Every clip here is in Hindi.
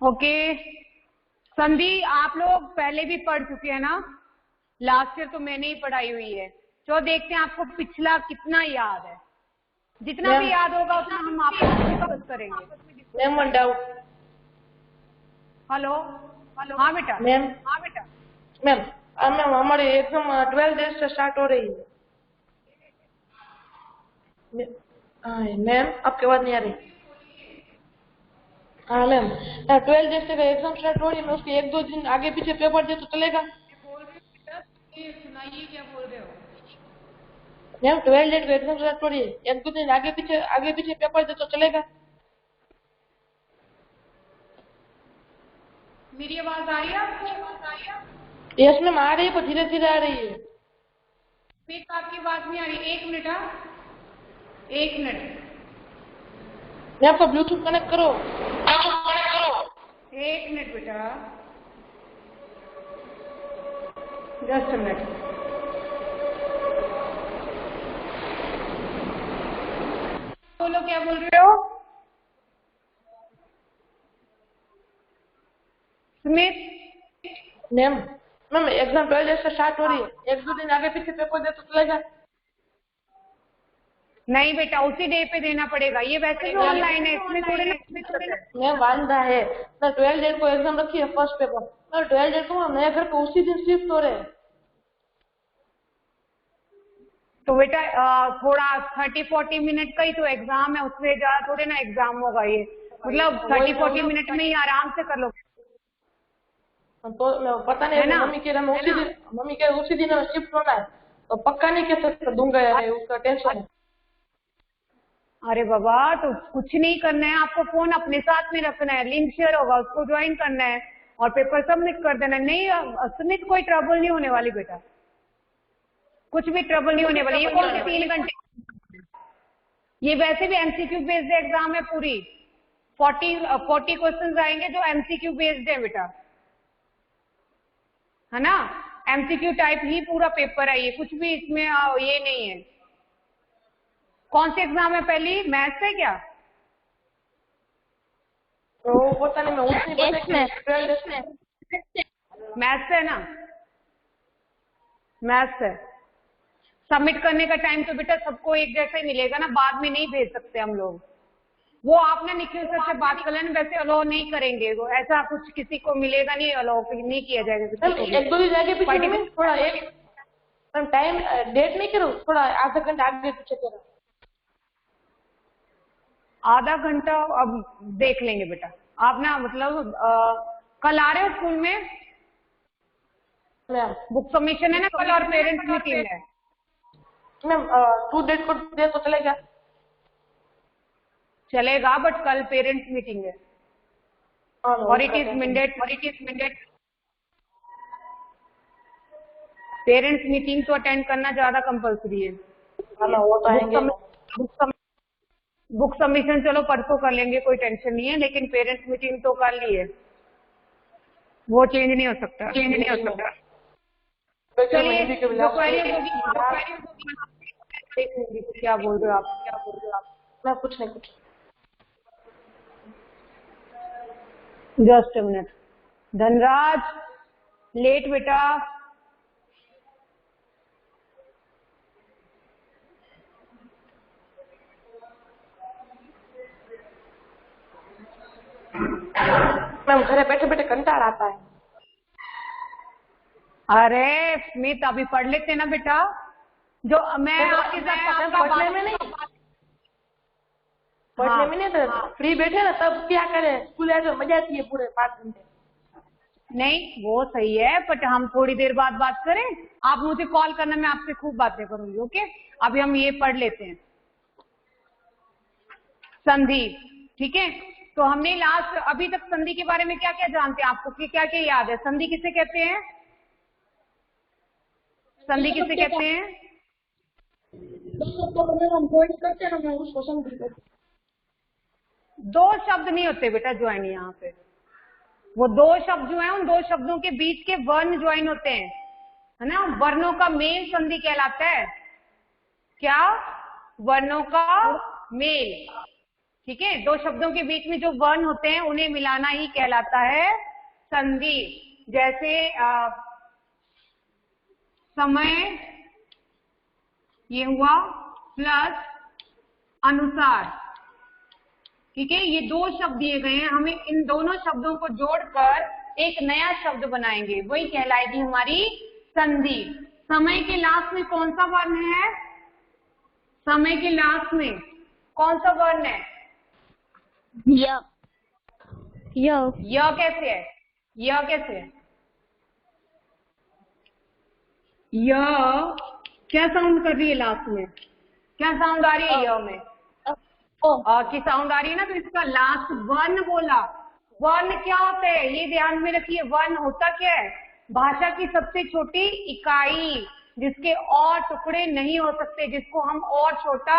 ओके संधि, आप लोग पहले भी पढ़ चुके हैं ना, लास्ट ईयर तो मैंने ही पढ़ाई हुई है। तो देखते हैं आपको पिछला कितना याद है। जितना भी याद होगा उतना हम आपस में डिस्कस करेंगे। Ma'am one doubt. हेलो हाँ बेटा। मैम मैम मैम हमारे एग्जाम 12 डेज से स्टार्ट हो रही है। मैम आपकी आवाज नहीं आ रही। हाँ मैम 12 डेज से एग्जाम स्टार्ट हो रही है। मैं उसके 1-2 दिन आगे पीछे पेपर दे तो चलेगा? सुनाइए क्या बोल रहे हो? मैम 12 डेज का एग्जाम स्टार्ट हो रही है, 1-2 दिन आगे पीछे पेपर दे तो चलेगा? मेरी आवाज आ रही है आपको? यस मैम आ रही है, पर धीरे धीरे आ रही है। फिर आपकी आवाज नहीं आ रही। 1 मिनट। हाँ 1 मिनट। मैं आपका ब्लूटूथ कनेक्ट करो। 1 मिनट बेटा, जस्ट अ मिनट। बोलो क्या बोल रहे हो? स्मिथ। मैम एग्जाम 12 डेज से स्टार्ट हो रही है, 1-2 दिन आगे पीछे पेपर दे तो चलेगा? नहीं बेटा, उसी डे पे देना पड़ेगा। ये वैसे भी ऑनलाइन है, इसमें थोड़े ना। मैम वांदा है ना, 12 डेट को एग्जाम रखी है फर्स्ट पेपर, और 12 डेट को नए घर को उसी दिन शिफ्ट हो रहे हैं। तो बेटा थोड़ा 30-40 मिनट का ही तो एग्जाम है, उससे ज्यादा थोड़े ना एग्जाम होगा ये। मतलब 30-40 मिनट में ही आराम से कर लो। तो पता नहीं है मम्मी के उसी दिन हमें शिफ्ट होना है, तो पक्का नहीं कह सकते दूंगा या नहीं, उसका टेंशन है। अरे बाबा, तो कुछ नहीं करना है आपको, फोन अपने साथ में रखना है, लिंक शेयर होगा उसको ज्वाइन करना है और पेपर सबमिट कर देना। नहीं सुमित, कोई ट्रबल नहीं होने वाली बेटा, कुछ भी ट्रबल नहीं होने वाली। ये कौन से 3 घंटे? ये वैसे भी एमसीक्यू बेस्ड एग्जाम है पूरी। 40 क्वेश्चन आएंगे जो एमसीक्यू बेस्ड है बेटा, है ना। एमसीक्यू टाइप ही पूरा पेपर है ये, कुछ भी इसमें ये नहीं है। कौन से एग्जाम है? पहली मैथ्स है क्या? तो पता नहीं, मैं उसमें मैथ्स है ना, मैथ्स है। सबमिट करने का टाइम तो बेटा सबको एक जैसा ही मिलेगा ना, बाद में नहीं भेज सकते हम लोग। वो आप ना निखिल सर से बात कर लेना, वैसे अलाउ नहीं करेंगे वो, ऐसा कुछ किसी को मिलेगा नहीं, अलाउ नहीं किया जाएगा किसी को भी। 1-2 दिन आगे पीछे थोड़ा एक टाइम डेट नहीं करो, थोड़ा आधा घंटा आगे पीछे करो। आधा घंटा अब देख लेंगे बेटा। आप ना मतलब कल आ रहे हो स्कूल में? बुक सबमिशन है ना कल, और पेरेंट्स मीटिंग है। मैम 2 डेट को दे तो चलेगा? चलेगा, बट कल पेरेंट्स मीटिंग है और it is mandate. Parents meeting तो अटेंड करना ज्यादा कंपल्सरी है। वो तो आएंगे। बुक सबमिशन चलो परसों कर लेंगे, कोई टेंशन नहीं है, लेकिन पेरेंट्स मीटिंग तो कर ली है, वो चेंज नहीं हो सकता। चलिए जो क्वेरी होगी क्या बोल रहे हो आप? मैं कुछ नहीं just a minute. Dhanraj late बेटा। मैम घरे बैठे बैठे कंटाळा आता है। अरे स्मित, अभी पढ़ लेते ना बेटा, जो मैं आपके साथ पढ़ने में नहीं तो फ्री बैठे ना तब क्या करें, स्कूल आए तो मजा आती है पूरे 5 घंटे। नहीं वो सही है, बट हम थोड़ी देर बाद बात करें। आप मुझे कॉल करना, मैं आपसे खूब बातें करूंगी। ओके, अभी हम ये पढ़ लेते हैं संधि, ठीक है। तो हमने लास्ट अभी तक संधि के बारे में क्या क्या जानते हैं, आपको क्या क्या याद है? संधि किसे कहते हैं? संधि किसे कहते हैं? दो शब्द नहीं होते बेटा ज्वाइन यहाँ पे। वो 2 शब्द जो है, उन 2 शब्दों के बीच के वर्ण ज्वाइन होते हैं, है ना। वर्णों का मेल संधि कहलाता है। क्या? वर्णों का मेल। ठीक है, दो शब्दों के बीच में जो वर्ण होते हैं उन्हें मिलाना ही कहलाता है संधि। जैसे समय ये हुआ प्लस अनुसार, ठीक है, ये दो शब्द दिए गए हैं, हमें इन दोनों शब्दों को जोड़कर एक नया शब्द बनाएंगे, वही कहलाएगी हमारी संधि। समय के लास्ट में कौन सा वर्ण है? समय के लास्ट में कौन सा वर्ण है? य। य कैसे है? य कैसे है? य क्या साउंड कर रही है लास्ट में? क्या साउंड आ रही है य में? की साउंड आ रही है ना, तो इसका लास्ट वर्ण बोला। वर्ण क्या होता है ये ध्यान में रखिए। वर्ण होता क्या है? भाषा की सबसे छोटी इकाई, जिसके और टुकड़े नहीं हो सकते, जिसको हम और छोटा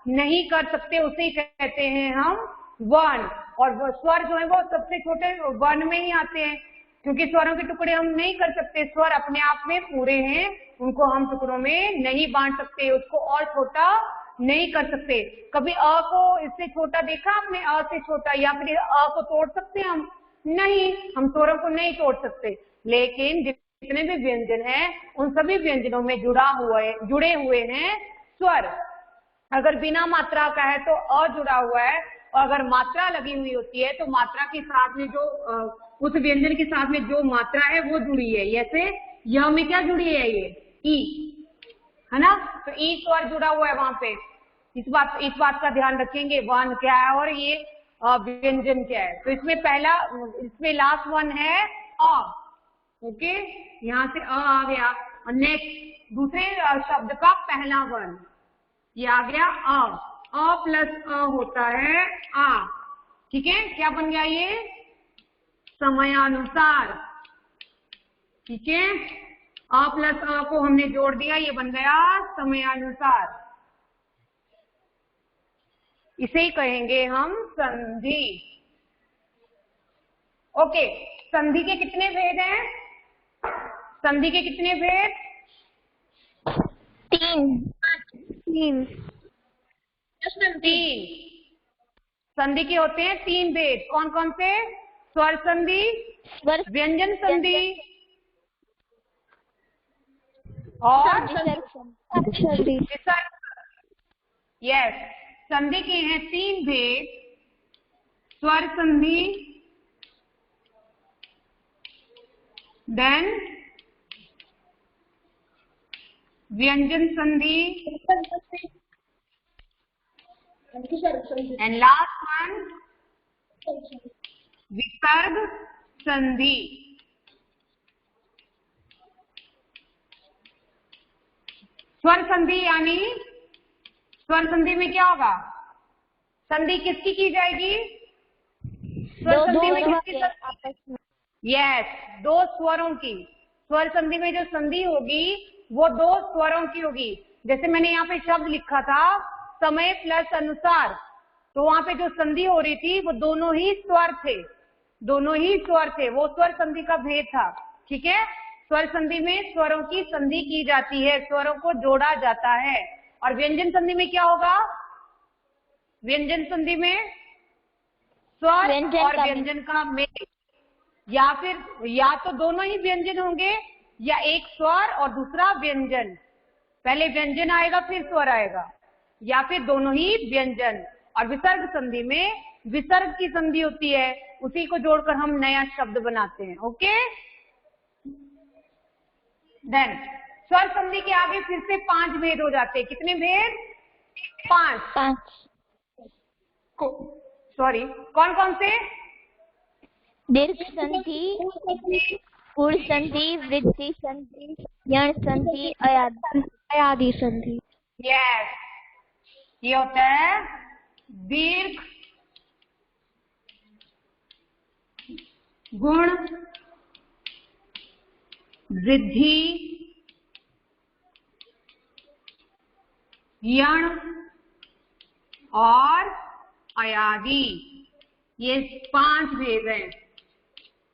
नहीं कर सकते, उसे कहते हैं हम वर्ण। और स्वर जो है वो सबसे छोटे वर्ण में ही आते हैं, क्योंकि स्वरों के टुकड़े हम नहीं कर सकते। स्वर अपने आप में पूरे हैं, उनको हम टुकड़ों में नहीं बांट सकते, उसको और छोटा नहीं कर सकते। कभी अ को इससे छोटा देखा आपने? अ से छोटा, या फिर अ को तोड़ सकते हैं हम? नहीं, हम स्वरों को नहीं तोड़ सकते। लेकिन जितने भी व्यंजन हैं उन सभी व्यंजनों में जुड़े हुए हैं स्वर। अगर बिना मात्रा का है तो अ जुड़ा हुआ है, और अगर मात्रा लगी हुई होती है तो मात्रा के साथ में जो उस व्यंजन के साथ में जो मात्रा है वो जुड़ी है। जैसे यह में क्या जुड़ी है? ये ई है ना, तो ई स्वर जुड़ा हुआ है वहां पे। इस बात का ध्यान रखेंगे, वर्ण क्या है और ये व्यंजन क्या है। तो इसमें लास्ट वन है अ। ओके, यहाँ से अ आ गया। और नेक्स्ट दूसरे शब्द का पहला वर्ण ये आ गया अ प्लस अ होता है आ। ठीक है, क्या बन गया ये? समयानुसार। ठीक है, अ प्लस अ को हमने जोड़ दिया, ये बन गया समयानुसार। इसे ही कहेंगे हम संधि। ओके, संधि के कितने भेद हैं? संधि के कितने भेद? 3। संधि के होते हैं 3 भेद। कौन कौन से? स्वर संधि, व्यंजन संधि और विसर्ग। यस, संधि के हैं 3 भेद, स्वर संधि, देन व्यंजन संधि, एंड लास्ट वन विसर्ग संधि। स्वर संधि यानी स्वर संधि में क्या होगा? संधि किसकी की जाएगी? स्वर संधि में किसकी? यस, 2 स्वरों की। स्वर संधि में जो संधि होगी वो 2 स्वरों की होगी। जैसे मैंने यहाँ पे शब्द लिखा था समय प्लस अनुसार, तो वहां पे जो संधि हो रही थी वो दोनों ही स्वर थे, वो स्वर संधि का भेद था। ठीक है, स्वर संधि में स्वरों की संधि की जाती है, स्वरों को जोड़ा जाता है। और व्यंजन संधि में क्या होगा? व्यंजन संधि में स्वर और व्यंजन का मेल, या तो दोनों ही व्यंजन होंगे, या एक स्वर और दूसरा व्यंजन। पहले व्यंजन आएगा फिर स्वर आएगा, या फिर दोनों ही व्यंजन। और विसर्ग संधि में विसर्ग की संधि होती है, उसी को जोड़कर हम नया शब्द बनाते हैं। ओके, देन स्वर संधि के आगे फिर से 5 भेद हो जाते हैं। कितने भेद? 5। सॉरी, कौन कौन से? दीर्घ संधि, गुण संधि, वृद्धि संधि, यण संधि, अयादि संधि। यस, ये होता है दीर्घ, गुण, वृद्धि, यण और अयादि। ये 5 भेद हैं।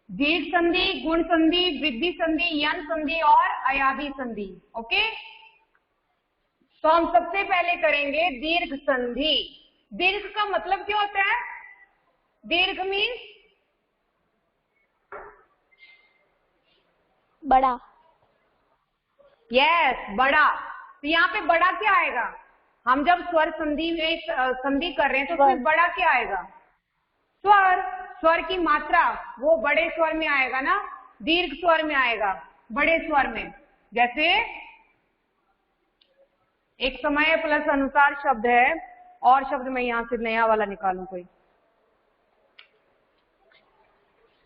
दीर्घ संधि, गुण संधि, वृद्धि संधि, यण संधि और अयादि संधि। ओके, तो हम सबसे पहले करेंगे दीर्घ संधि। दीर्घ का मतलब क्या होता है? दीर्घ मीन्स बड़ा। यस, बड़ा। तो यहाँ पे बड़ा क्या आएगा? हम जब स्वर संधि में संधि कर रहे हैं तो उसमें बड़ा क्या आएगा? स्वर। स्वर की मात्रा वो बड़े स्वर में आएगा ना, दीर्घ स्वर में आएगा, बड़े स्वर में। जैसे एक समय प्लस अनुसार शब्द है, और शब्द मैं यहां से नया वाला निकालूं कोई,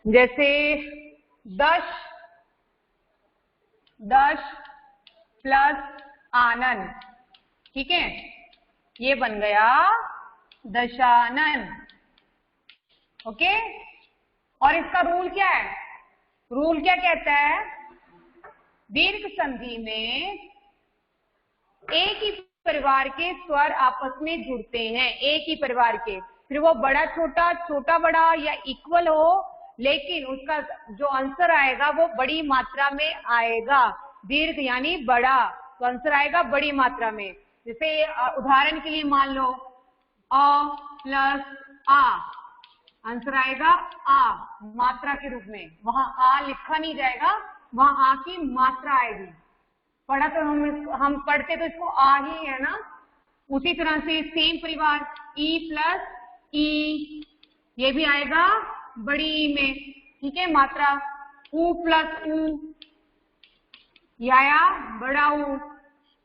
जैसे 10 प्लस आनन, ठीक है, ये बन गया दशानन। ओके, और इसका रूल क्या है? रूल क्या कहता है? दीर्घ संधि में एक ही परिवार के स्वर आपस में जुड़ते हैं, एक ही परिवार के, फिर वो बड़ा छोटा, छोटा बड़ा या इक्वल हो, लेकिन उसका जो आंसर आएगा वो बड़ी मात्रा में आएगा। दीर्घ यानी बड़ा, तो आंसर आएगा बड़ी मात्रा में। जैसे उदाहरण के लिए मान लो अ प्लस आ, आंसर आएगा आ, मात्रा के रूप में। वहां आ लिखा नहीं जाएगा, वहां आ की मात्रा आएगी। पढ़ा तो हम पढ़ते तो इसको आ ही है ना। उसी तरह से सेम परिवार ई प्लस ई, ये भी आएगा बड़ी ई में, ठीक है, मात्रा। ऊ प्लस ऊ, ये आया बड़ा ऊ।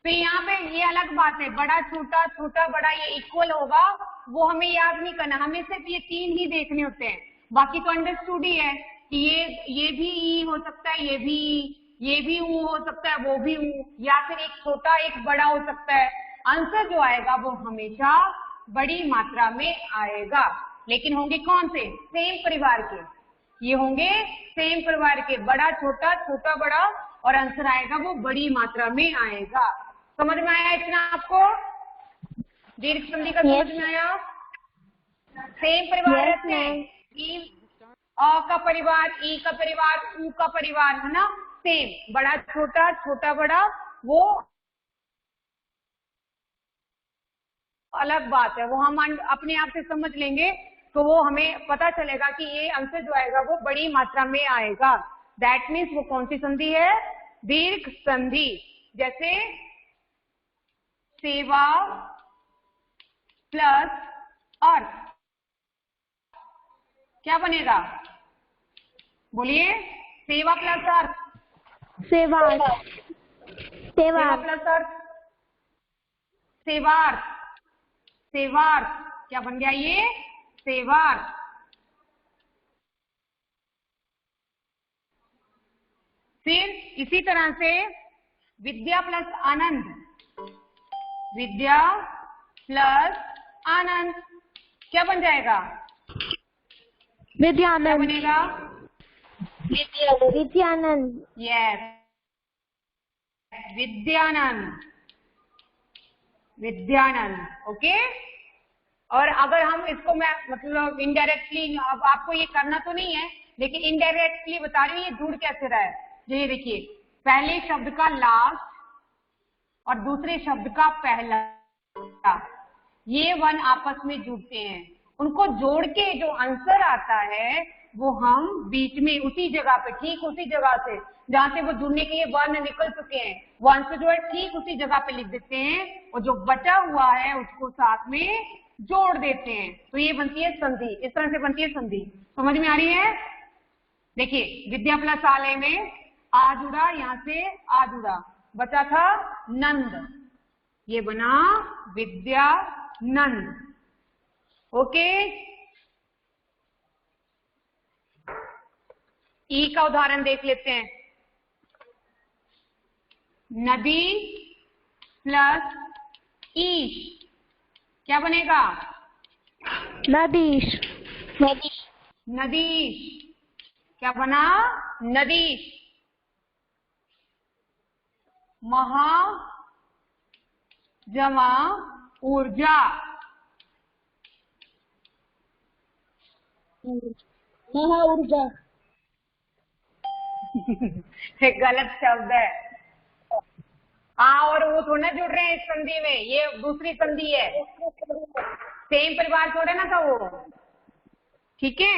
फिर यहाँ पे ये अलग बात है, बड़ा छोटा, छोटा बड़ा, ये इक्वल होगा, वो हमें याद नहीं करना, हमें सिर्फ ये 3 ही देखने होते हैं। बाकी तो अंडरस्टूड ही है कि ये भी ई हो सकता है, ये भी ई, ये भी ऊ हो सकता है, वो भी ऊ, या फिर एक छोटा एक बड़ा हो सकता है। आंसर जो आएगा वो हमेशा बड़ी मात्रा में आएगा, लेकिन होंगे कौन से? सेम परिवार के। ये होंगे सेम परिवार के, बड़ा छोटा, छोटा बड़ा, और आंसर आएगा वो बड़ी मात्रा में आएगा। समझ में आया इतना आपको? दीर्घ संधि का समझ में आया? सेम परिवार रहते हैं, अ का परिवार, ई का परिवार, ऊ का परिवार, है ना, सेम, बड़ा छोटा, छोटा बड़ा, वो अलग बात है, वो हम अपने आप से समझ लेंगे तो वो हमें पता चलेगा कि ये आंसर जो आएगा वो बड़ी मात्रा में आएगा। दैट मीन्स वो कौन सी संधि है? दीर्घ संधि। जैसे सेवा प्लस अर्थ, क्या बनेगा? बोलिए, सेवा प्लस अर्थ। सेवा, सेवा प्लस अर्थ, सेवार्थ। सेवार्थ क्या बन गया? ये सेवार्थ। फिर इसी तरह से विद्या प्लस आनंद, विद्या प्लस आनंद क्या बन जाएगा? विद्यानंद। क्या बनेगा? विद्यानंद। यस, विद्यानंद, विद्यानंद। ओके, और अगर हम इसको मैं मतलब इनडायरेक्टली, अब आपको ये करना तो नहीं है लेकिन इनडायरेक्टली बता रही हूँ, ये जुड़ कैसे रहा है। ये देखिए, पहले शब्द का लास्ट और दूसरे शब्द का पहला, ये वन आपस में जुड़ते हैं, उनको जोड़ के जो आंसर आता है वो हम बीच में उसी जगह पे, ठीक उसी जगह से जहां से वो जुड़ने के लिए वर्ण निकल चुके हैं, वो आंसर जो है ठीक उसी जगह पे लिख देते हैं, और जो बचा हुआ है उसको साथ में जोड़ देते हैं, तो ये बनती है संधि। इस तरह से बनती है संधि। समझ में आ रही है? देखिए, विद्या प्लस आलय में आ जुड़ा, यहां से आ जुड़ा, बचा था नंद, ये बना विद्या नंद। ओके, ई का उदाहरण देख लेते हैं। नदी प्लस ईश क्या बनेगा? नदीश। नदीश। नदीश क्या बना? नदीश। महा जमा ऊर्जा, महा ऊर्जा। गलत शब्द है। आ और वो थोड़ा जुड़ रहे हैं इस संधि में, ये दूसरी संधि है। सेम परिवार थोड़े ना था वो, ठीक है।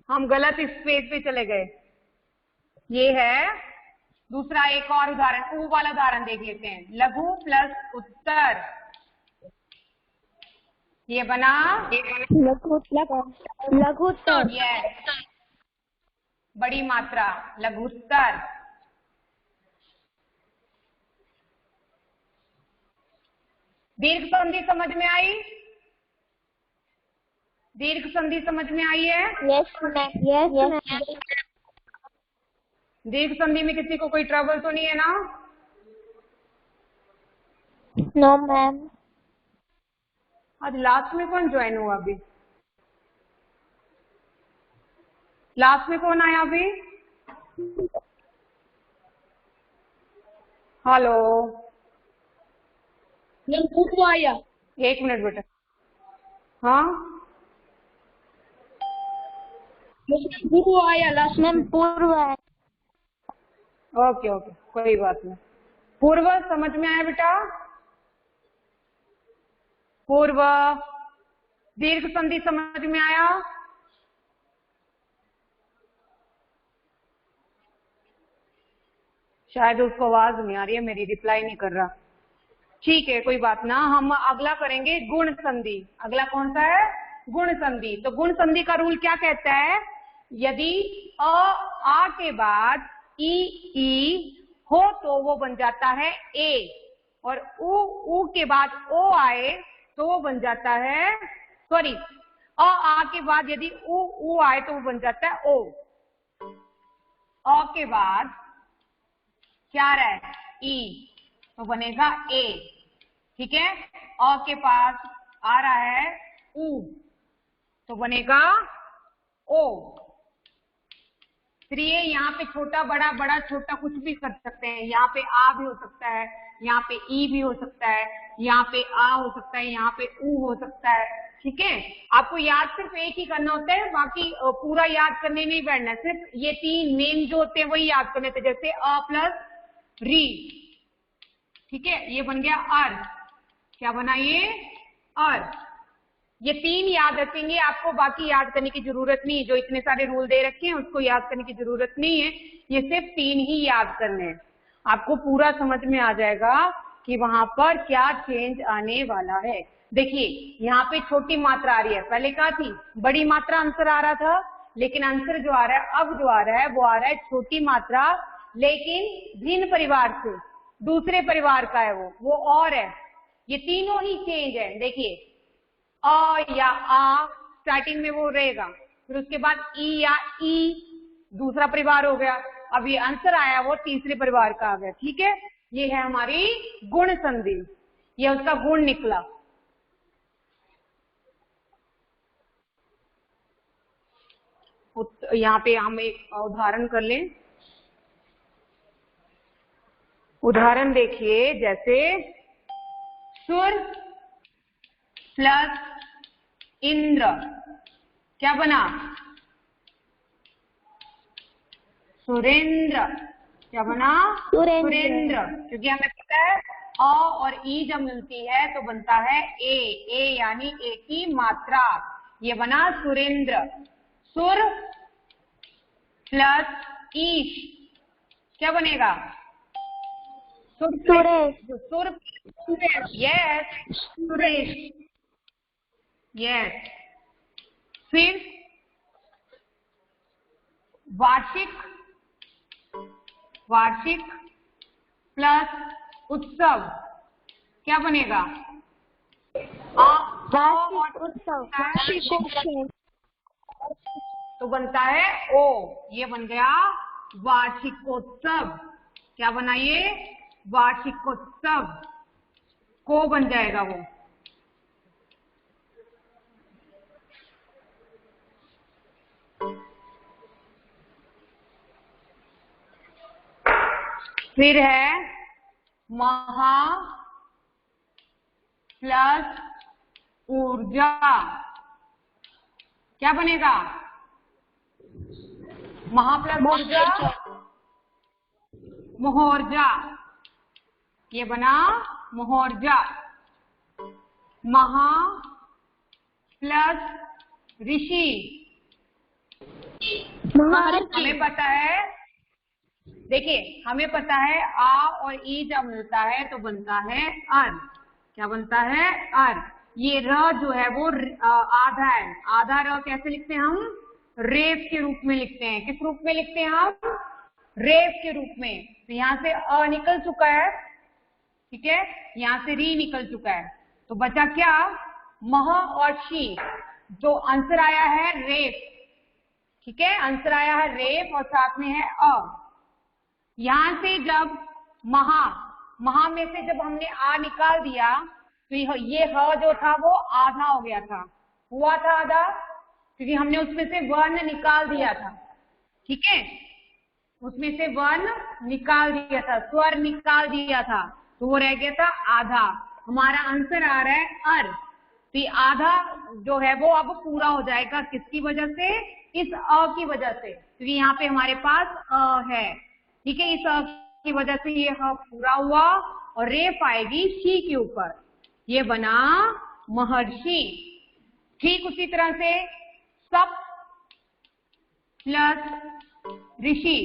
हम गलत स्पेस पे चले गए। ये है दूसरा एक और उदाहरण, ऊ वाला उदाहरण देख लेते हैं। लघु प्लस उत्तर, ये बना लघुत्तर। यस, बड़ी मात्रा लघुत्तर। दीर्घ संधि समझ में आई? दीर्घ संधि समझ में आई है? Yes ma'am. दीर्घ संधि में किसी को कोई ट्रबल तो नहीं है ना? No ma'am. आज लास्ट में कौन ज्वाइन हुआ अभी? लास्ट में कौन आया अभी? हेलो, पूर्व आया। एक मिनट बेटा। हाँ पूर्व आया लास्ट मैम पूर्व है। ओके ओके, कोई बात नहीं। पूर्व समझ में आया बेटा? पूर्व दीर्घ संधि समझ में आया? शायद उसको आवाज नहीं आ रही है मेरी, रिप्लाई नहीं कर रहा। ठीक है, कोई बात ना। हम अगला करेंगे गुण संधि। अगला कौन सा है? गुण संधि। तो गुण संधि का रूल क्या कहता है? यदि आ के बाद ई हो तो वो बन जाता है ए, और ऊ के बाद ओ आए तो वो बन जाता है, सॉरी, आ के बाद यदि ऊ आए तो वो बन जाता है ओ। अ के बाद क्या रहा है? ई, तो बनेगा ए, ठीक है। अ के पास आ रहा है ऊ, तो बनेगा ओ। फिर ये यहाँ पे छोटा बड़ा बड़ा छोटा कुछ भी कर सकते हैं। यहाँ पे आ भी हो सकता है, यहाँ पे ई भी हो सकता है, यहाँ पे आ हो सकता है, यहाँ पे ऊ हो सकता है, ठीक है। आपको याद सिर्फ एक ही करना होता है, बाकी पूरा याद करने नहीं बैठना है। सिर्फ ये तीन मेन जो होते हैं वही याद करने थे, जैसे अ प्लस री, ठीक है, ये बन गया अर। क्या बना ये? अर। ये तीन याद रखेंगे आपको, बाकी याद करने की जरूरत नहीं है। जो इतने सारे रूल दे रखे हैं उसको याद करने की जरूरत नहीं है, ये सिर्फ तीन ही याद करने हैं। आपको पूरा समझ में आ जाएगा कि वहां पर क्या चेंज आने वाला है। देखिए यहाँ पे छोटी मात्रा आ रही है, पहले क्या थी? बड़ी मात्रा आंसर आ रहा था, लेकिन आंसर जो आ रहा है अब, जो आ रहा है वो आ रहा है छोटी मात्रा, लेकिन भिन्न परिवार से, दूसरे परिवार का है वो और है। ये तीनों ही चेंज है। देखिए अ या आ स्टार्टिंग में वो रहेगा, फिर उसके बाद ई या ई दूसरा परिवार हो गया, अब ये आंसर आया वो तीसरे परिवार का आ गया, ठीक है। ये है हमारी गुण संधि, ये उसका गुण निकला। यहाँ पे हम एक उदाहरण कर लें। उदाहरण देखिए, जैसे सुर प्लस इंद्र, क्या बना? सुरेंद्र। क्या बना? सुरेंद्र। क्योंकि हमें पता है अ और ई जब मिलती है तो बनता है ए यानी ए की मात्रा। ये बना सुरेंद्र। सुर प्लस ईश, क्या बनेगा? सुरेश। यस, सुरेश। यस। फिर वार्षिक प्लस उत्सव, क्या बनेगा? वार्षिक उत्सव। तो बनता है ओ, ये बन गया वार्षिकोत्सव। क्या बना ये? वार्षिकोत्सव। को बन जाएगा वो। फिर है महा प्लस ऊर्जा, क्या बनेगा? महा प्लस ऊर्जा, मोहर्जा। ये बना मोहर्जा। महा प्लस ऋषि। हमें पता है, देखिए हमें पता है आ और ई जब मिलता है तो बनता है अर। क्या बनता है? अर। ये र जो है वो आधा है। आधा र कैसे लिखते हैं हम? रेफ के रूप में लिखते हैं। किस रूप में लिखते हैं हम? रेफ के रूप में। तो यहाँ से अ निकल चुका है, ठीक है, यहाँ से री निकल चुका है, तो बचा क्या? मह और शी। जो आंसर आया है रेफ, ठीक है, आंसर आया है रेफ और साथ में है अ। यहां से जब महा में से जब हमने आ निकाल दिया तो ये ह जो था वो आधा हो गया था। हुआ था आधा क्योंकि हमने उसमें से वर्ण निकाल दिया था, ठीक है, उसमें से वर्ण निकाल दिया था, स्वर निकाल दिया था, तो वो रह गया था आधा। हमारा आंसर आ रहा है अर। तो ये आधा जो है वो अब पूरा हो जाएगा। किसकी वजह से? इस अ की वजह से, क्योंकि यहाँ पे हमारे पास अ है, ठीक है, इस अ की वजह से ये ह पूरा हुआ और रेफ आएगी शी के ऊपर, ये बना महर्षि। ठीक उसी तरह से सप्त प्लस ऋषि,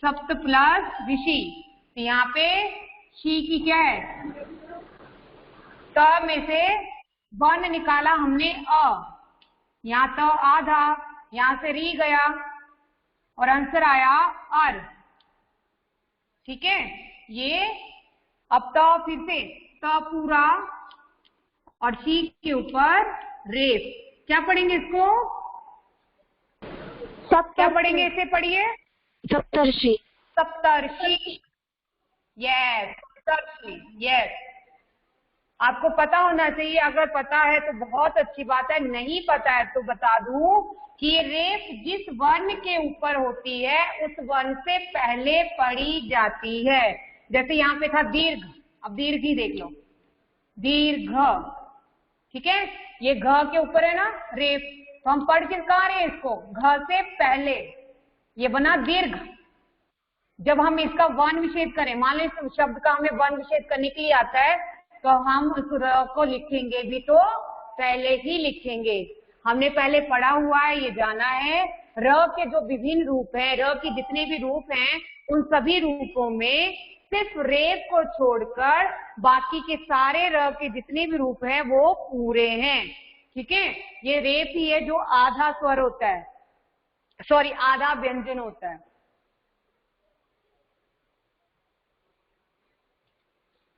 सप्त प्लस ऋषि, तो यहाँ पे शी की क्या है? त में से वर्ण निकाला हमने अ, यहाँ तो आधा, यहाँ से री गया और आंसर आया अर, ठीक है। ये अब तो फिर से त पूरा और शी के ऊपर रेफ। क्या पढ़ेंगे इसको? क्या पढ़ेंगे इसे? पढ़िए। सप्तर्षि। सप्तर्षि, यस, सप्तर्षि, यस। आपको पता होना चाहिए, अगर पता है तो बहुत अच्छी बात है, नहीं पता है तो बता दूं कि ये रेफ जिस वर्ण के ऊपर होती है उस वर्ण से पहले पढ़ी जाती है। जैसे यहाँ पे था दीर्घ, अब दीर्घ ही देख लो, दीर्घ, ठीक है, ये घ के ऊपर है ना रेफ, तो हम पढ़ किस कहा रहे हैं इसको? घ से पहले, ये बना दीर्घ। जब हम इसका वर्ण विच्छेद करें, मान लो इस शब्द का हमें वर्ण विच्छेद करने के लिए आता है, तो हम उस र को लिखेंगे भी तो पहले ही लिखेंगे। हमने पहले पढ़ा हुआ है, ये जाना है, र के जो विभिन्न रूप हैं, र के जितने भी रूप हैं, उन सभी रूपों में सिर्फ रेफ को छोड़कर बाकी के सारे र के जितने भी रूप हैं वो पूरे हैं, ठीक है। ये रेफ ही है जो आधा स्वर होता है, सॉरी आधा व्यंजन होता है।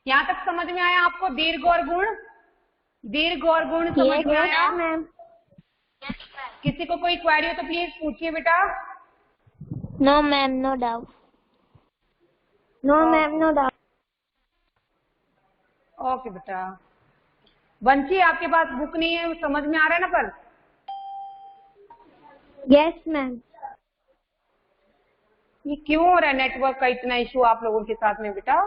यहाँ तक समझ में आया आपको? दीर्घ और गुण, दीर्घ और गुण समझ में आया? मैम। किसी को कोई क्वेरी हो तो प्लीज पूछिए बेटा। No ma'am, no doubt. No ma'am, no doubt. Okay बेटा। वंशी, आपके पास बुक नहीं है, समझ में आ रहा है ना? पर यस मैम। ये क्यों हो रहा है नेटवर्क का इतना इशू आप लोगों के साथ में बेटा?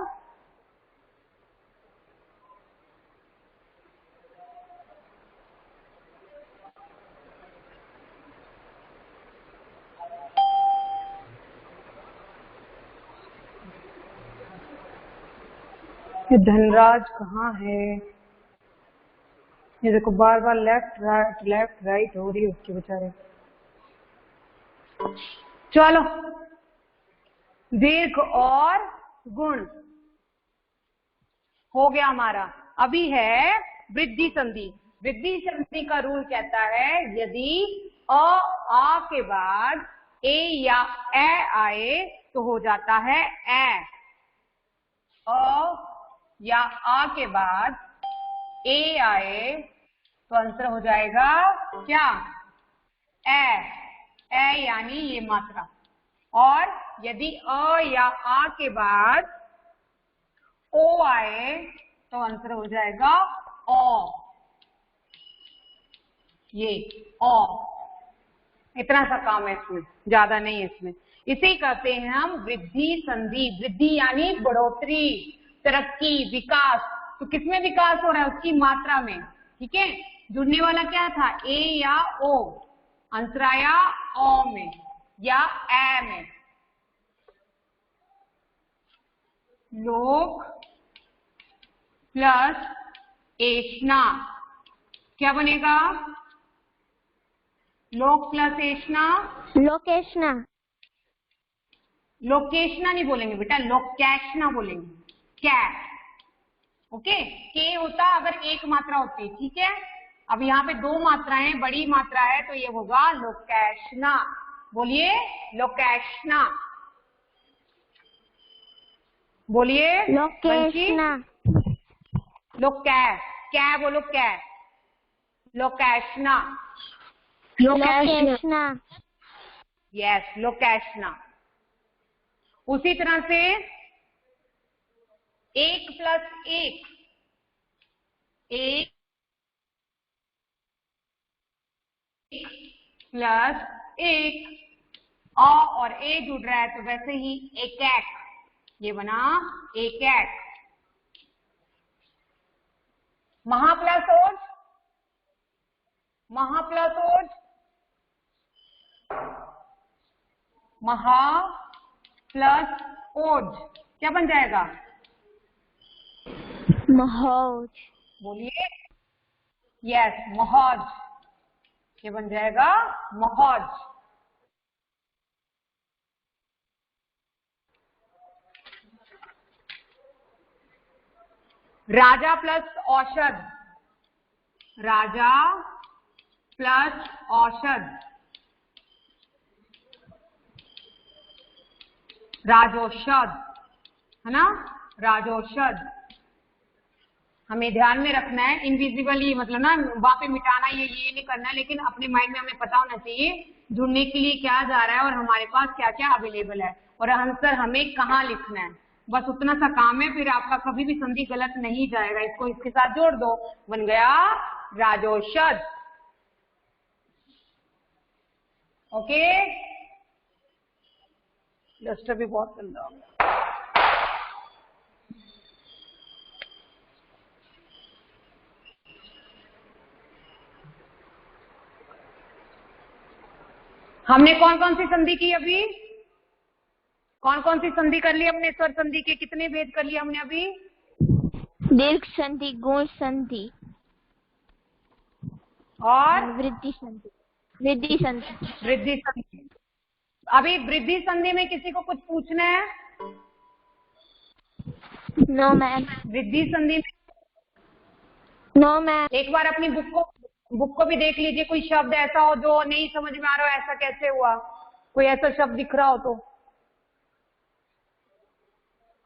ये धनराज कहाँ है? ये देखो बार बार लेफ्ट राइट हो रही है उसके बेचारे। चलो, दीर्घ और गुण हो गया हमारा। अभी है वृद्धि संधि। वृद्धि संधि का रूल कहता है यदि अ आ के बाद ए या ए आए तो हो जाता है ए। अ या आ के बाद ए आए तो आंसर हो जाएगा क्या? ए। ए यानी ये मात्रा। और यदि अ या आ के बाद ओ आए तो आंसर हो जाएगा ओ। ये ओ, इतना सा काम है इसमें, ज्यादा नहीं है इसमें। इसे कहते हैं हम वृद्धि संधि। वृद्धि यानी बढ़ोतरी, तरक्की, विकास। तो किसमें विकास हो रहा है? उसकी मात्रा में, ठीक है। जुड़ने वाला क्या था? ए या ओ, आंसर आया ओ में या ए में। लोक प्लस एष्णा क्या बनेगा? लोक प्लस एशना, लोकेशना, लोकेशना नहीं बोलेंगे बेटा, लोकेशना बोलेंगे। Cash, okay. के होता अगर एक मात्रा होती, ठीक है। अब यहाँ पे दो मात्राएं, बड़ी मात्रा है तो ये होगा लोकेशना। बोलिए लोकेशना, बोलिए लोकेशना, लोकै, क्या बोलो, कै, लोकेशना, लोकेशना, यस लोकेशना। उसी तरह से एक प्लस एक, एक प्लस एक, अ और ए जुड़ रहा है तो वैसे ही एक एक, ये बना एक एक। महा प्लस ओज, महा प्लस ओज, महा प्लस ओज क्या बन जाएगा? महौज, बोलिए, यस महौज, ये बन जाएगा महौज। राजा प्लस औषध, राजा प्लस औषध, राजौषध, है ना, राजौषध। हमें ध्यान में रखना है, इनविजिबली मतलब ना वहां पे मिटाना, ये नहीं करना है, लेकिन अपने माइंड में हमें पता होना चाहिए जुड़ने के लिए क्या जा रहा है और हमारे पास क्या क्या अवेलेबल है और आंसर हमें कहाँ लिखना है। बस उतना सा काम है, फिर आपका कभी भी संधि गलत नहीं जाएगा। इसको इसके साथ जोड़ दो, बन गया राजौषध। ओके, लस्टर भी बहुत गंदा होगा। हमने कौन कौन सी संधि की अभी? कौन कौन सी संधि कर ली हमने? स्वर संधि के कितने भेद कर लिए हमने अभी? दीर्घ संधि, गुण संधि और वृद्धि संधि, वृद्धि संधि, वृद्धि संधि। अभी वृद्धि संधि में किसी को कुछ पूछना है? नो मैम, वृद्धि संधि में नो मैम। एक बार अपनी बुक को भी देख लीजिए, कोई शब्द ऐसा हो जो नहीं समझ में आ रहा हो, ऐसा कैसे हुआ, कोई ऐसा शब्द दिख रहा हो तो।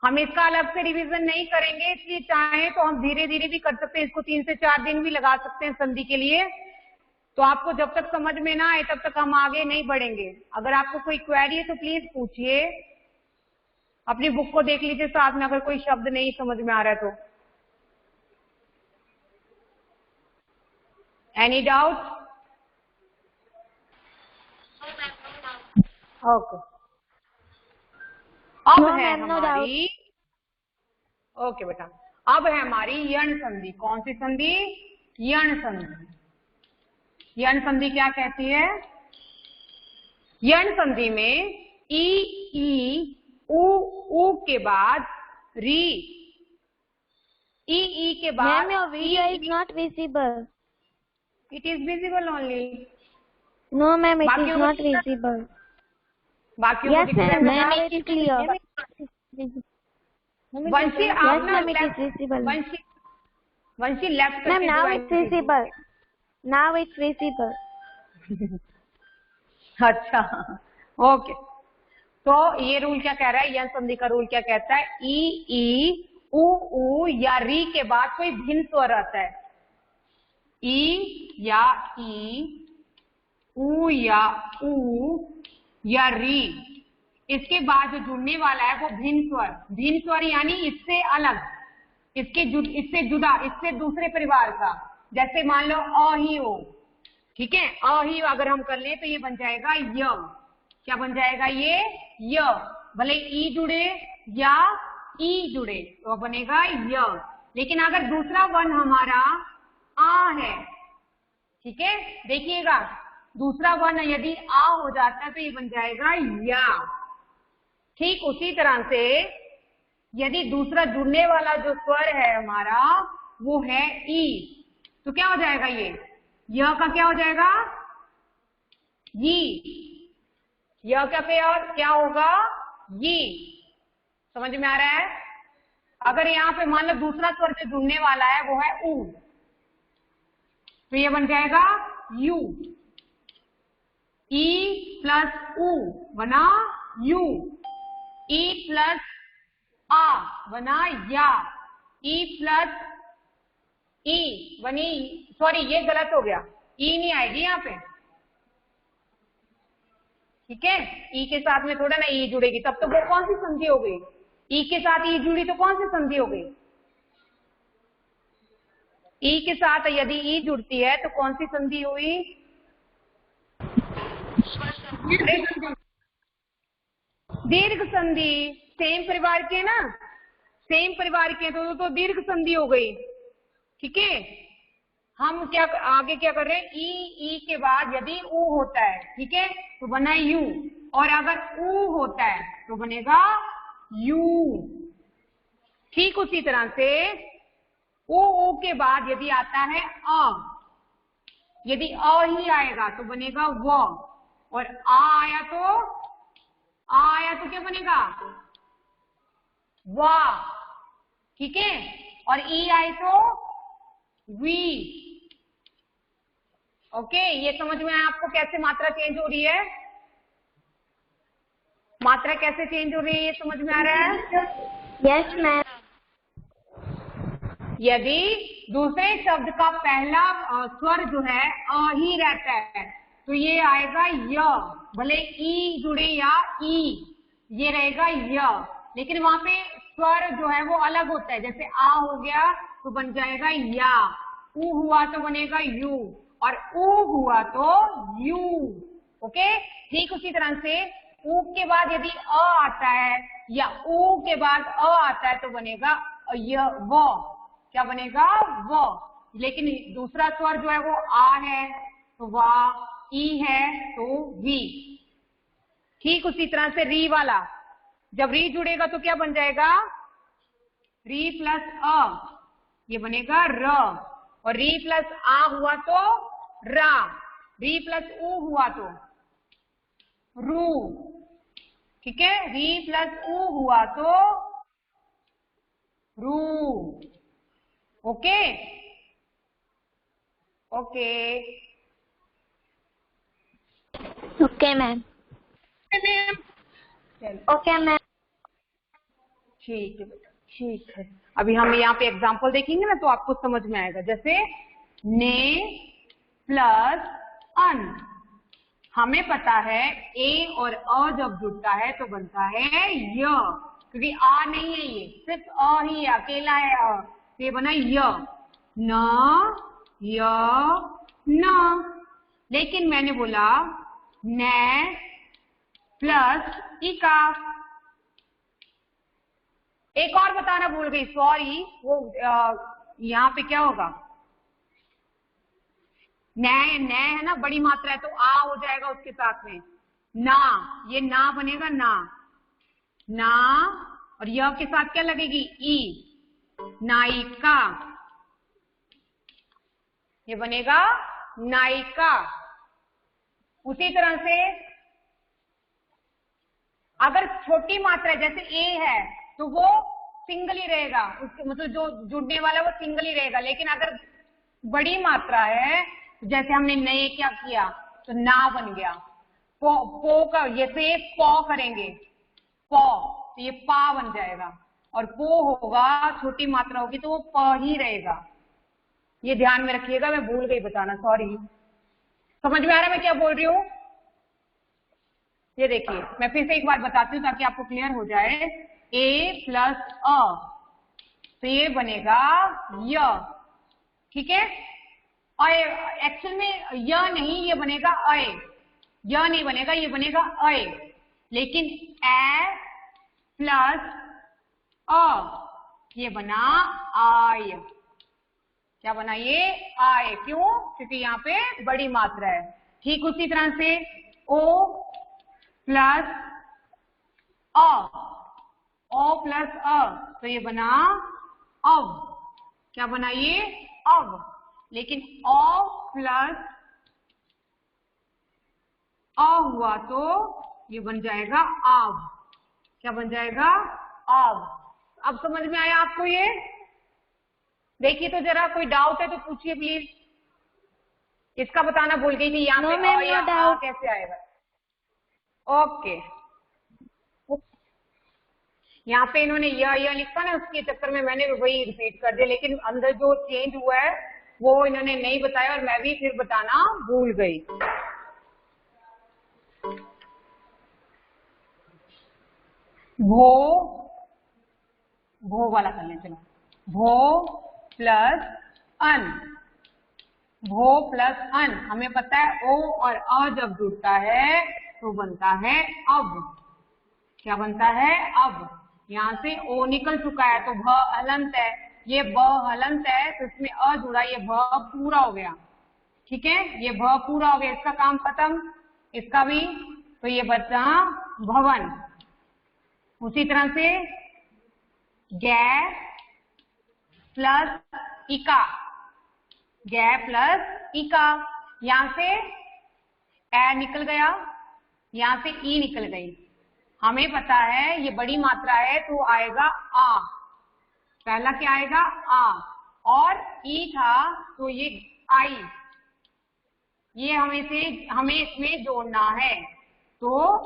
हम इसका अलग से रिवीजन नहीं करेंगे, इसलिए चाहे तो हम धीरे धीरे भी कर सकते हैं, इसको 3 से 4 दिन भी लगा सकते हैं संधि के लिए। तो आपको जब तक समझ में ना आए तब तक हम आगे नहीं बढ़ेंगे। अगर आपको कोई क्वेरी है तो प्लीज पूछिए, अपनी बुक को देख लीजिए साथ में, अगर कोई शब्द नहीं समझ में आ रहा है तो। Any doubt? ओके, अब No, है ma'am, no हमारी, ओके बेटा, अब है हमारी यण संधि। कौन सी संधि? यण संधि। यण संधि क्या कहती है? यण संधि में ई उ के बाद री, ई के बाद। Ma'am, your video is not visible. It is visible only. No, ma'am, it बाकियों is को not दिख रहा है? visible. बाकियों को Yes, दिख रहा है? ma'am, now it is clear. वंशी आप Yes, ना ma'am, it is visible. Vanshi left Ma'am, now it's visible. Now it's visible. अच्छा, ओके। तो ये रूल क्या कह रहा है? यण संधि का रूल क्या कहता है? ई उ या री के बाद कोई भिन्न स्वर आता है, ई या ई, उ या उ या री, इसके बाद जो जुड़ने वाला है वो भिन्न स्वर। भिन्न स्वर यानी इससे अलग, इससे जुदा, इससे दूसरे परिवार का। जैसे मान लो अ ही ओ, ठीक है, अ ही अगर हम कर ले तो ये बन जाएगा य। क्या बन जाएगा ये? य। भले ई जुड़े या ई जुड़े तो बनेगा य। लेकिन अगर दूसरा वन हमारा आ है, ठीक है, देखिएगा दूसरा वन यदि आ हो जाता है तो ये बन जाएगा या। ठीक उसी तरह से यदि दूसरा जुड़ने वाला जो स्वर है हमारा वो है ई, तो क्या हो जाएगा ये, यह का क्या हो जाएगा, ये, यह क्या होगा, ये। समझ में आ रहा है? अगर यहाँ पे मान लो दूसरा स्वर जो जुड़ने वाला है वो है ऊ, तो ये बन जाएगा यू। ई प्लस ऊ बना यू, ई प्लस आ बना या, ई प्लस ई बनी, सॉरी ये गलत हो गया, ई नहीं आएगी यहाँ पे, ठीक है। ई के साथ में थोड़ा ना ई जुड़ेगी, तब तो वो कौन सी संधि हो गई, ई के साथ ई जुड़ी तो कौन सी संधि हो गई, ई के साथ यदि ई जुड़ती है तो कौन सी संधि हुई, दीर्घ संधि। सेम परिवार के ना, सेम परिवार के तो दीर्घ संधि हो गई, ठीक है। हम क्या आगे क्या कर रहे हैं, ई के बाद यदि ऊ होता है, ठीक है, तो बना यू, और अगर ऊ होता है तो बनेगा यू। ठीक उसी तरह से ओ के बाद यदि आता है अ, यदि अ ही आएगा तो बनेगा व, और आ आया तो क्या बनेगा, वा, ठीक है। और ई आए तो वी। ओके, ये समझ में आया आपको कैसे मात्रा चेंज हो रही है, मात्रा कैसे चेंज हो रही है, ये समझ में आ रहा है? Yes ma'am. यदि दूसरे शब्द का पहला स्वर जो है अ ही रहता है तो ये आएगा य, भले ई जुड़े या ई, ये रहेगा य, लेकिन वहां पे स्वर जो है वो अलग होता है। जैसे आ हो गया तो बन जाएगा या, ऊ हुआ तो बनेगा यू, और ऊ हुआ तो यू। ओके, ठीक उसी तरह से ऊ के बाद यदि अ आता है या ऊ के बाद अ आता है तो बनेगा य व, क्या बनेगा व। लेकिन दूसरा स्वर जो है वो आ है तो वा, ई है तो वी। ठीक उसी तरह से री वाला, जब री जुड़ेगा तो क्या बन जाएगा, री प्लस अ, ये बनेगा र, और री प्लस आ हुआ तो रा, री प्लस ऊ हुआ तो रू, ठीक है। री प्लस ऊ हुआ तो रू। Okay okay okay ma'am. Okay ma'am. ठीक है बेटा, ठीक है। अभी हम यहाँ पे एग्जाम्पल देखेंगे ना तो आपको समझ में आएगा। जैसे ने प्लस अन, हमें पता है ए और अ जब जुड़ता है तो बनता है य, क्योंकि आ नहीं है, ये सिर्फ अ ही है, अकेला है अ, तो ये बना य, न य न। लेकिन मैंने बोला न प्लस इका, एक और बताना भूल गई, सॉरी, वो यहाँ पे क्या होगा, न है ना, बड़ी मात्रा है तो आ हो जाएगा उसके साथ में, ना, ये ना बनेगा ना, ना, और यह के साथ क्या लगेगी ई, नायिका, ये बनेगा नायिका। उसी तरह से अगर छोटी मात्रा जैसे ए है तो वो सिंगल ही रहेगा, उसके मतलब जो जुड़ने वाला वो सिंगल ही रहेगा। लेकिन अगर बड़ी मात्रा है, जैसे हमने नए क्या किया तो ना बन गया, पो का जैसे पौ करेंगे, पौ, तो ये पा बन जाएगा, और पो होगा छोटी मात्रा होगी तो वो प ही रहेगा। ये ध्यान में रखिएगा, मैं भूल गई बताना, सॉरी। समझ में आ रहा है मैं क्या बोल रही हूँ? ये देखिए, मैं फिर से एक बार बताती हूँ ताकि आपको क्लियर हो जाए। ए प्लस अ, तो ये बनेगा य, ठीक है। अय, एक्चुअल में य नहीं, ये बनेगा अय, य नहीं बनेगा, ये बनेगा अय। लेकिन ए प्लस अ, ये बना आय, क्या बना ये आय, क्यों, क्योंकि यहाँ पे बड़ी मात्रा है। ठीक उसी तरह से ओ प्लस अ, ओ प्लस अ, तो ये बना अव, क्या बना ये अव। लेकिन औ प्लस अ हुआ तो ये बन जाएगा आव। क्या बन जाएगा? आव। अब समझ में आया आपको ये? देखिए तो जरा, कोई डाउट है तो पूछिए प्लीज। इसका बताना भूल गई थी, यहाँ No, पे ma'am, अ या no आ doubt. कैसे आएगा। ओके, यहाँ पे इन्होंने यह लिखा ना, उसके चक्कर में मैंने वही रिपीट कर दिया, लेकिन अंदर जो चेंज हुआ है वो इन्होंने नहीं बताया और मैं भी फिर बताना भूल गई। भो वाला कर लें, चलो। भो प्लस अन, भो प्लस अन, हमें पता है ओ और अ जब जुड़ता है तो बनता है अब। क्या बनता है? अब। यहाँ से ओ निकल चुका है तो भ हलंत है, ये ब हलंत है तो इसमें अ जुड़ा, ये भ पूरा हो गया। ठीक है, ये भ पूरा हो गया, इसका काम खत्म, इसका भी। तो ये बचा भवन। उसी तरह से गै प्लस इका, गै प्लस इका, यहां से ए निकल गया, यहां से ई निकल गई। हमें पता है ये बड़ी मात्रा है तो आएगा आ, पहला क्या आएगा? आ, और ई था तो ये आई, ये हमें इसमें जोड़ना है, तो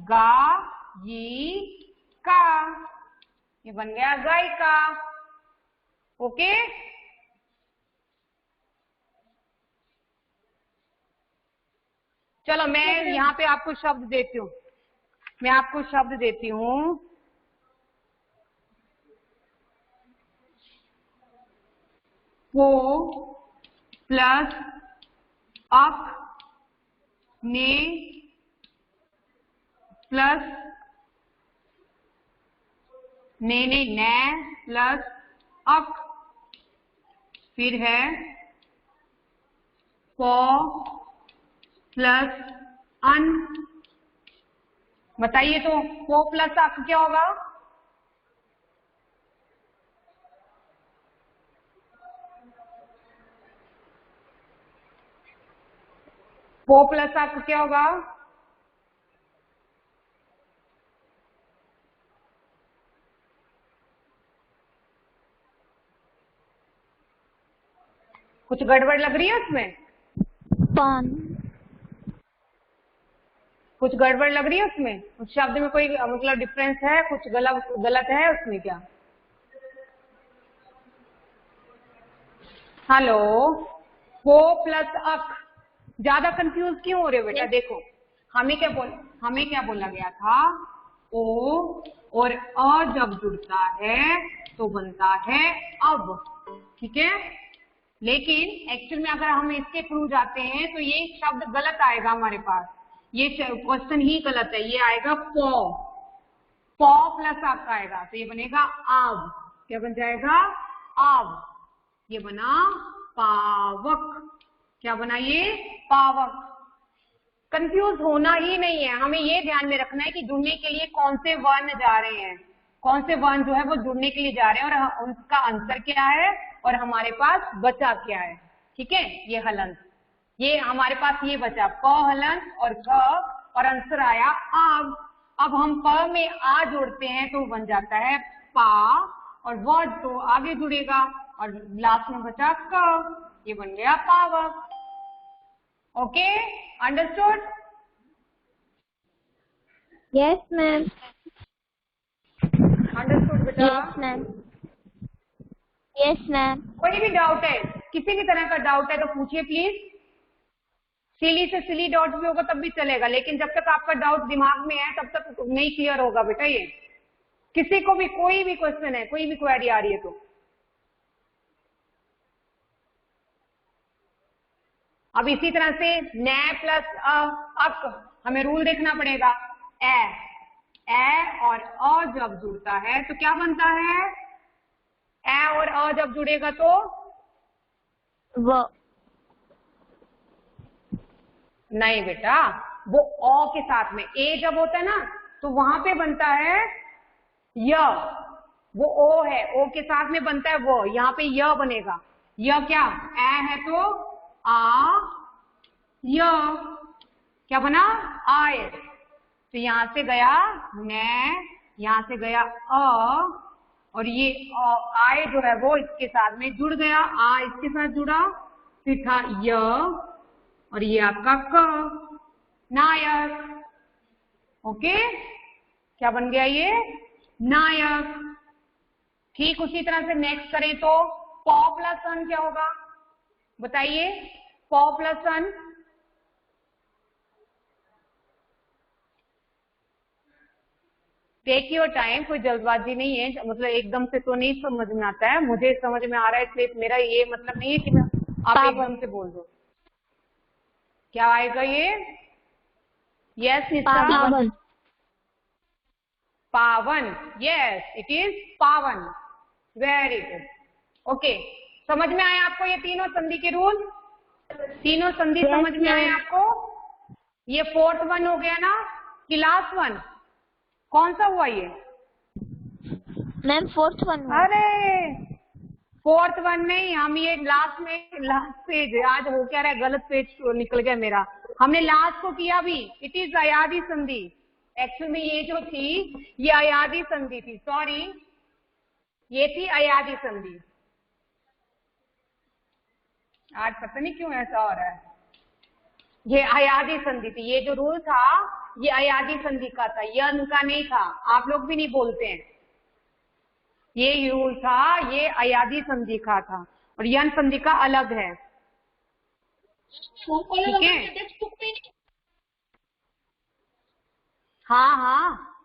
गा यी का, ये बन गया गायिका। ओके, चलो मैं यहाँ पे आपको शब्द देती हूँ, मैं आपको शब्द देती हूँ। पो प्लस अक ने प्लस ने प्लस अक, फिर है पो प्लस अन। बताइए तो पो प्लस अक क्या होगा? पो प्लस अक क्या होगा? कुछ गड़बड़ लग रही है उसमें? पान। कुछ गड़बड़ लग रही है उसमें? उस शब्द में कोई मतलब डिफरेंस है? कुछ गलत है उसमें क्या? हेलो, पो प्लस अक, ज्यादा कंफ्यूज क्यों हो रहे हो बेटा? देखो हमें क्या बोला गया था? ओ और अ जब जुड़ता है तो बनता है अब। ठीक है, लेकिन एक्चुअल में अगर हम इसके थ्रू जाते हैं तो ये शब्द गलत आएगा हमारे पास, ये क्वेश्चन ही गलत है। ये आएगा पो, पो प्लस अक आएगा तो ये बनेगा आव। क्या बन जाएगा? आव। ये बना पावक। क्या बना ये? पावक। कंफ्यूज होना ही नहीं है, हमें ये ध्यान में रखना है कि जुड़ने के लिए कौन से वर्ण जा रहे हैं, कौन से वर्ण जो है वो जुड़ने के लिए जा रहे हैं और उनका आंसर क्या है और हमारे पास बचा क्या है। ठीक है, ये हलंत, ये हमारे पास ये बचा प हलंत और ख, और आंसर आया आव। अब हम प में आ जोड़ते हैं तो बन जाता है पा, और वर्ड तो आगे जुड़ेगा और लास्ट में बचा क, ये बन गया पावक। Okay, understood? Yes, ma'am. Understood बेटा? Yes, ma'am. Yes, ma'am. कोई भी डाउट है, किसी भी तरह का डाउट है तो पूछिए प्लीज। सिली से सिली डाउट भी होगा तब भी चलेगा, लेकिन जब तक आपका डाउट दिमाग में है तब तक नहीं क्लियर होगा बेटा। ये किसी को भी कोई भी क्वेश्चन है, कोई भी क्वेरी आ रही है तो अब इसी तरह से नै प्लस अक, हमें रूल देखना पड़ेगा। ए और अ जब जुड़ता है तो क्या बनता है? ए और अ जब जुड़ेगा तो वो। नहीं बेटा, वो अ के साथ में ए जब होता है ना तो वहां पे बनता है य, वो ओ है, ओ के साथ में बनता है वो, यहाँ पे य बनेगा। य क्या ए है तो आ य क्या बना आय। तो यहां से गया न, यहां से गया और ये आय जो है वो इसके साथ में जुड़ गया, आ इसके साथ जुड़ा, फिर था य और ये आपका क, नायक। ओके, क्या बन गया ये नायक। ठीक उसी तरह से नेक्स्ट करें तो प प्लस अन क्या होगा बताइए, p plus n. Take your time, कोई जल्दबाजी नहीं है, मतलब एकदम से तो नहीं समझ में आता है, मुझे समझ में आ रहा है, इसलिए मेरा ये मतलब नहीं है कि मैं आप एकदम से बोल दो। क्या आएगा ये? यस निशा, पावन। पावन, यस इट इज पावन, वेरी गुड। ओके, समझ में आया आपको ये तीनों संधि के रूल? तीनों संधि समझ में आए आपको? ये फोर्थ वन हो गया ना कि लास्ट वन? कौन सा हुआ ये? Ma'am fourth one. अरे फोर्थ वन नहीं, हम ये लास्ट में, लास्ट पेज आज हो क्या रहा है, गलत पेज निकल गया मेरा। हमने लास्ट को किया भी, इट इज अयादी संधि। एक्चुअल में ये जो थी ये अयादी संधि थी, सॉरी ये थी अयादी संधि। आज पता नहीं क्यों ऐसा हो रहा है, ये अयादी संधि थी। ये जो रूल था ये अयादी संधि का था, ये उनका नहीं था। आप लोग भी नहीं बोलते हैं, ये रूल था ये अयादी संधि का था और यन संधि का अलग है। ठीक है, हाँ हाँ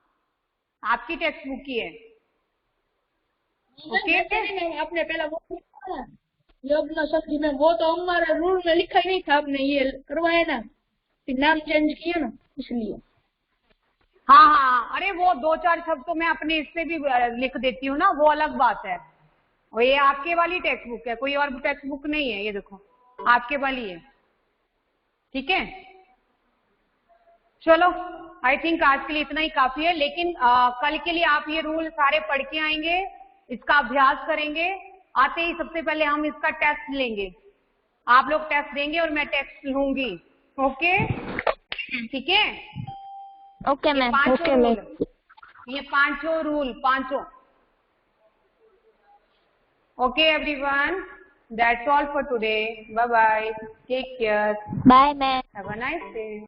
आपकी टेक्स्ट बुक की है। ओके, आपने पहला वो यज्ञ संधि में, वो तो हमारे रूल में लिखा ही नहीं था, आपने ये करवाया ना, नाम चेंज किया ना इसलिए। हाँ हाँ, अरे वो दो चार शब्द तो मैं अपने इससे भी लिख देती हूँ ना, वो अलग बात है। और ये आपके वाली टेक्स्ट बुक है, कोई और टेक्स्ट बुक नहीं है, ये देखो आपके वाली है। ठीक है, चलो आई थिंक आज के लिए इतना ही काफी है, लेकिन कल के लिए आप ये रूल सारे पढ़ के आएंगे, इसका अभ्यास करेंगे। आते ही सबसे पहले हम इसका टेस्ट लेंगे, आप लोग टेस्ट देंगे और मैं टेस्ट लूंगी। ओके ठीक है, ओके मैम। ओके मैम, ये पांचों रूल, पांचों। Okay everyone, that's all for today, bye bye, take care, bye ma'am. Have a nice day.